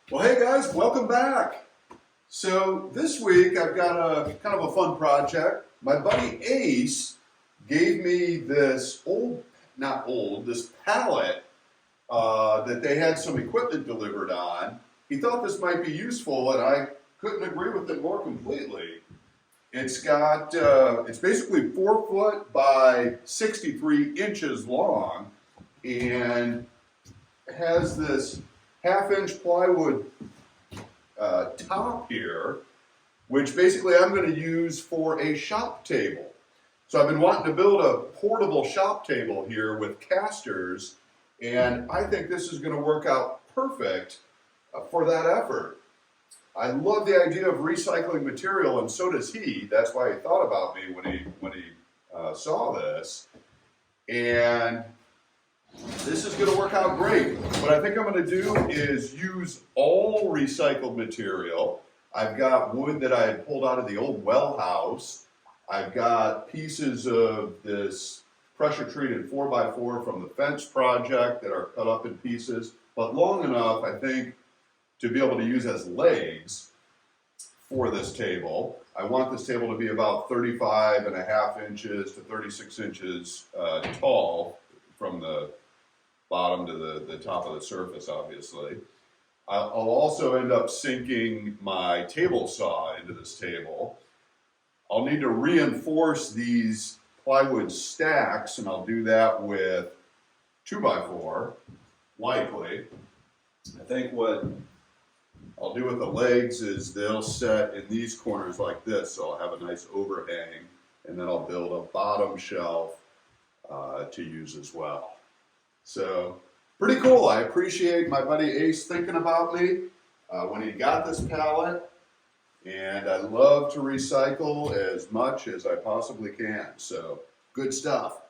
Well, hey guys, welcome back. So this week I've got a kind of a fun project. My buddy Ace gave me this this pallet that they had some equipment delivered on. He thought this might be useful, and I couldn't agree with it more completely. It's basically 4 foot by 63 inches long, and has this half-inch plywood top here, which basically I'm going to use for a shop table. So I've been wanting to build a portable shop table here with casters, and I think this is going to work out perfect for that effort. I love the idea of recycling material, and so does he. That's why he thought about me when he saw this. And this is going to work out great. What I think I'm going to do is use all recycled material. I've got wood that I had pulled out of the old well house. I've got pieces of this pressure treated 4x4 from the fence project that are cut up in pieces, but long enough, I think, to be able to use as legs for this table. I want this table to be about 35.5 inches to 36 inches tall from the bottom to the top of the surface, obviously. I'll also end up sinking my table saw into this table. I'll need to reinforce these plywood stacks, and I'll do that with 2x4, likely. I think what I'll do with the legs is they'll set in these corners like this, so I'll have a nice overhang, and then I'll build a bottom shelf to use as well. So, pretty cool. I appreciate my buddy Ace thinking about me when he got this pallet, and I love to recycle as much as I possibly can. So, good stuff.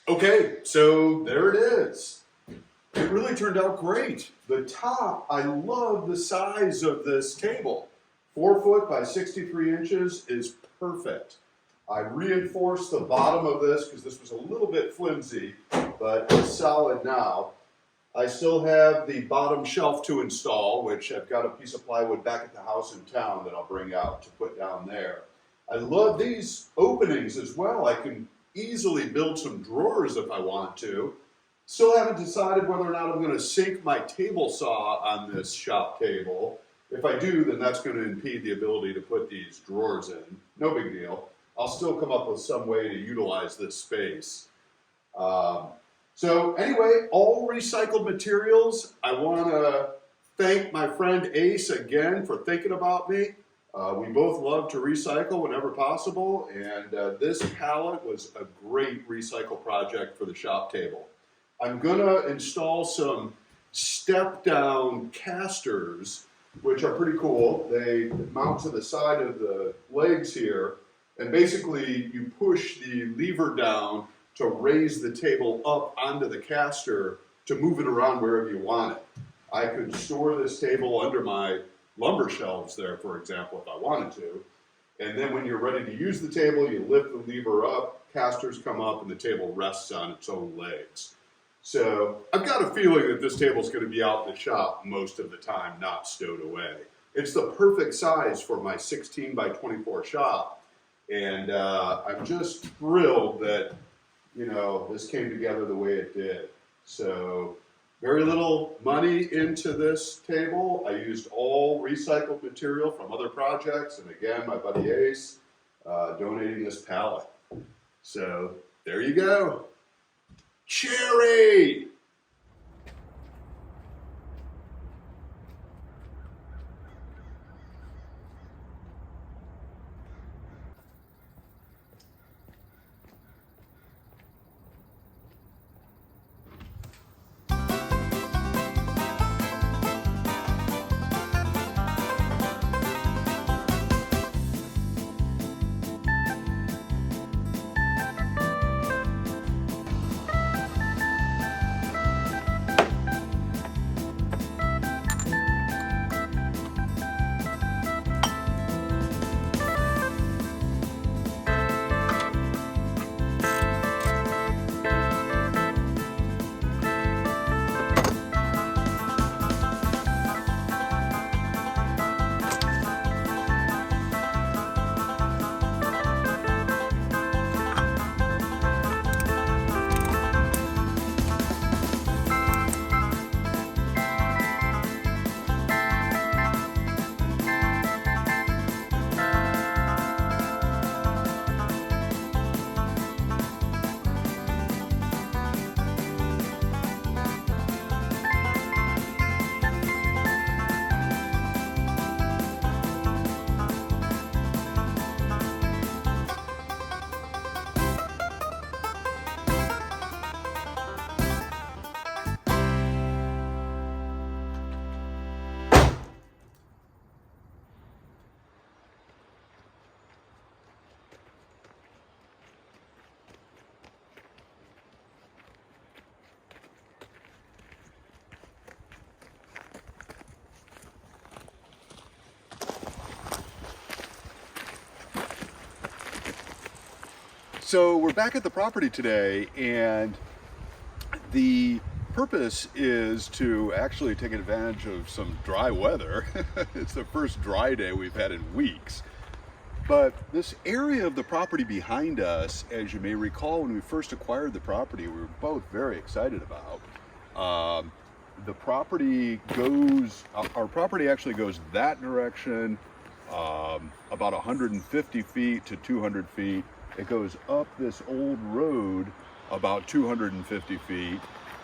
Okay, so there it is. It really turned out great. The top, I love the size of this table. 4 foot by 63 inches is perfect. I reinforced the bottom of this because this was a little bit flimsy, but it's solid now. I still have the bottom shelf to install, which I've got a piece of plywood back at the house in town that I'll bring out to put down there. I love these openings as well. I can easily build some drawers if I want to. Still haven't decided whether or not I'm going to sink my table saw on this shop table. If I do, then that's going to impede the ability to put these drawers in. No big deal. I'll still come up with some way to utilize this space. So anyway, all recycled materials. I want to thank my friend Ace again for thinking about me. We both love to recycle whenever possible, and this pallet was a great recycle project for the shop table. I'm gonna install some step-down casters, which are pretty cool. They mount to the side of the legs here, and basically you push the lever down to raise the table up onto the caster to move it around wherever you want it. I could store this table under my lumber shelves there, for example, if I wanted to. And then when you're ready to use the table, you lift the lever up, casters come up, and the table rests on its own legs. So I've got a feeling that this table is going to be out in the shop most of the time, not stowed away. It's the perfect size for my 16 by 24 shop. And I'm just thrilled that, you know, this came together the way it did. So very little money into this table. I used all recycled material from other projects. And again, my buddy Ace donating this pallet. So there you go. Cherry! So we're back at the property today, and The purpose is to actually take advantage of some dry weather. It's the first dry day we've had in weeks. But this area of the property behind us, as you may recall, when we first acquired the property, we were both very excited about. The property goes, our property actually goes that direction, about 150 feet to 200 feet. It goes up this old road about 250 feet,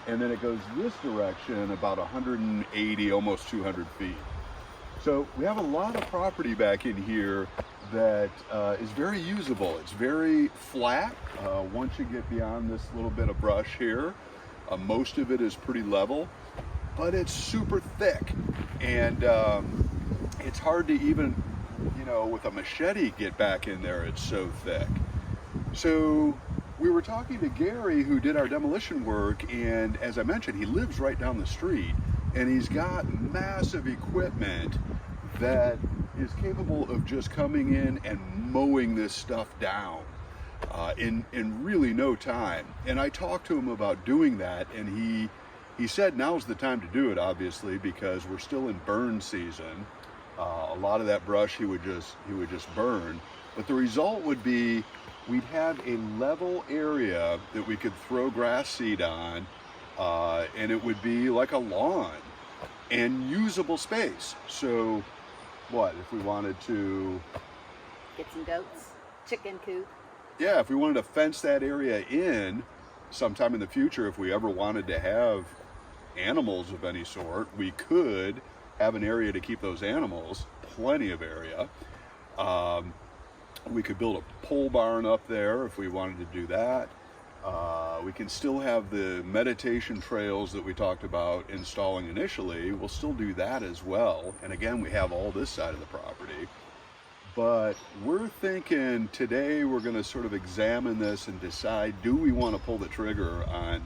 and then it goes this direction about 180, almost 200 feet. So we have a lot of property back in here that is very usable. It's very flat once you get beyond this little bit of brush here. Most of it is pretty level, but it's super thick, and it's hard to even, with a machete get back in there. It's so thick. So we were talking to Gary, who did our demolition work, and as I mentioned, he lives right down the street, and he's got massive equipment that is capable of just coming in and mowing this stuff down in really no time. And I talked to him about doing that, and he said now's the time to do it, obviously, because we're still in burn season. A lot of that brush he would just burn, but the result would be we'd have a level area that we could throw grass seed on, and it would be like a lawn and usable space. So what if we wanted to get some goats, chicken coop? Yeah, if we wanted to fence that area in sometime in the future, if we ever wanted to have animals of any sort, we could have an area to keep those animals, plenty of area. We could build a pole barn up there if we wanted to do that. We can still have the meditation trails that we talked about installing initially. We'll still do that as well. And again, we have all this side of the property. But we're thinking today we're going to sort of examine this and decide, do we want to pull the trigger on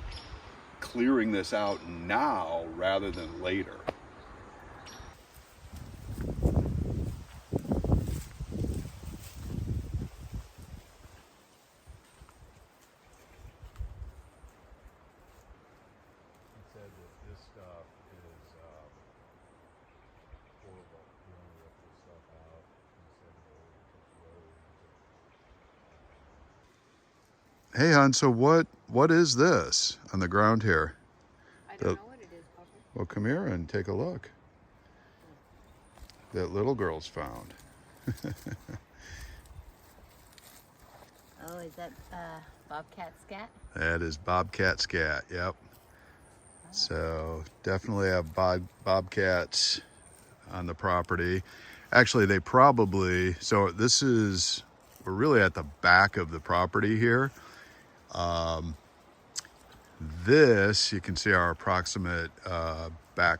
clearing this out now rather than later? Hey, hon, so what is this on the ground here? I don't know what it is, Papa. Well, come here and take a look. That little girl's found. Oh, is that bobcat scat? That is bobcat scat, yep. So definitely have bobcats on the property. Actually, they probably, so we're really at the back of the property here. This, you can see our approximate back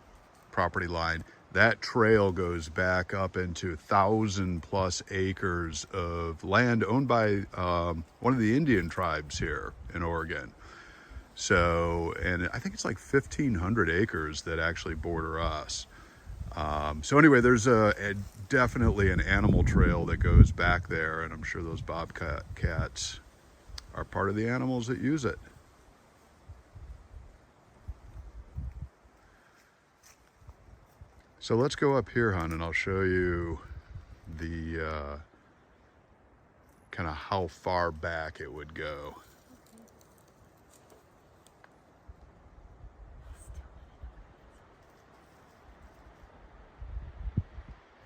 property line. That trail goes back up into 1,000+ acres of land owned by one of the Indian tribes here in Oregon. So, and I think it's like 1,500 acres that actually border us. So anyway, there's definitely an animal trail that goes back there, and I'm sure those bobcats are part of the animals that use it. So let's go up here, hon, and I'll show you the kind of how far back it would go.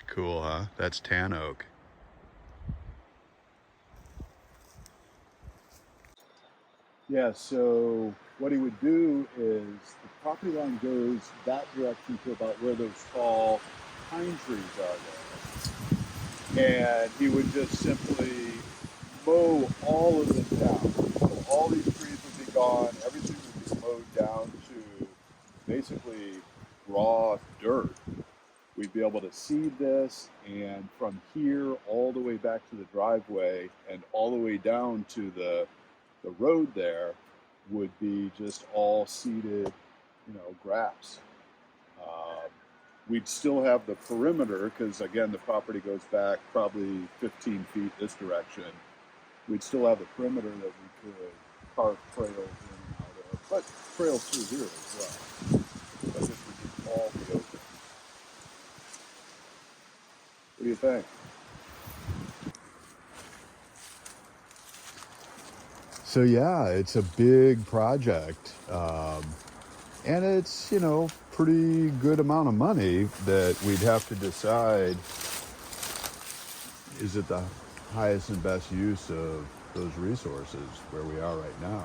Cool, huh? That's tan oak. Yeah, so what he would do is the property line goes that direction to about where those tall pine trees are there. And he would just simply mow all of them down. So all these trees would be gone, everything would be mowed down to basically raw dirt. We'd be able to seed this, and from here all the way back to the driveway and all the way down to the road there would be just all seeded, grass. We'd still have the perimeter, because again, the property goes back probably 15 feet this direction. We'd still have the perimeter that we could carve trails in and out of. but trails through here as well. So this would all be open. What do you think? So yeah, it's a big project, and it's, you know, pretty good amount of money that we'd have to decide, is it the highest and best use of those resources where we are right now?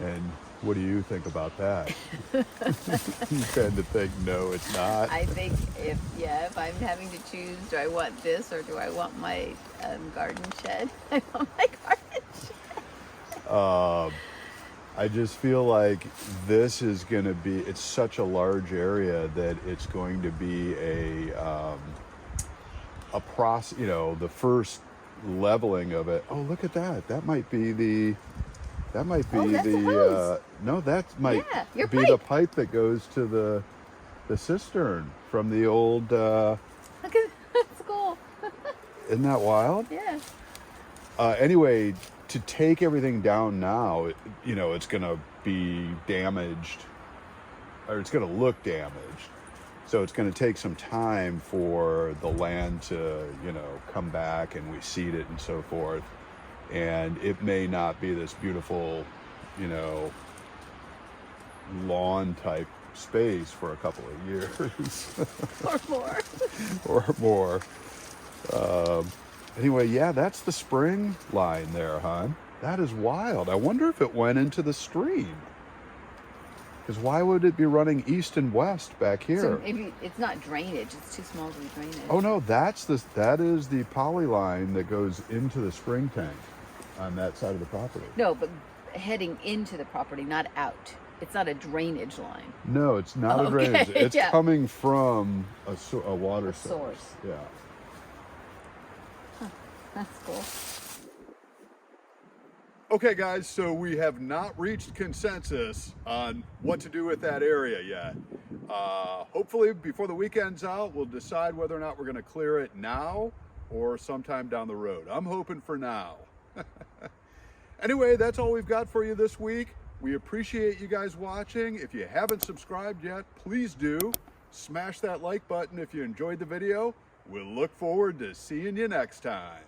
And what do you think about that? You tend to think, no, it's not. I think if I'm having to choose, do I want this or do I want my garden shed? I want my garden shed. I just feel like this is going to be, it's such a large area that it's going to be a process, you know, the first leveling of it. Oh, look at that. That might be the, That's the hose. no, that might your be the pipe that goes to the cistern from the old, Look at that's cool. isn't that wild? Yeah. Anyway, to take everything down now, you know, it's going to be damaged, or it's going to look damaged. So it's going to take some time for the land to, you know, come back and we seed it and so forth. And it may not be this beautiful, you know, lawn type space for a couple of years. Or more. Or more. Anyway, yeah, that's the spring line there, hon. That is wild. I wonder if it went into the stream. Because why would it be running east and west back here? So maybe it's not drainage. It's too small to be drainage. Oh no, that is the poly line that goes into the spring tank on that side of the property. No, but heading into the property, not out. It's not a drainage line. No, it's not a Okay, drainage. It's yeah. coming from a water source. Yeah. That's cool. Okay, guys, so we have not reached consensus on what to do with that area yet. Hopefully, before the weekend's out, we'll decide whether or not we're going to clear it now or sometime down the road. I'm hoping for now. Anyway, that's all we've got for you this week. We appreciate you guys watching. If you haven't subscribed yet, please do. Smash that like button if you enjoyed the video. We'll look forward to seeing you next time.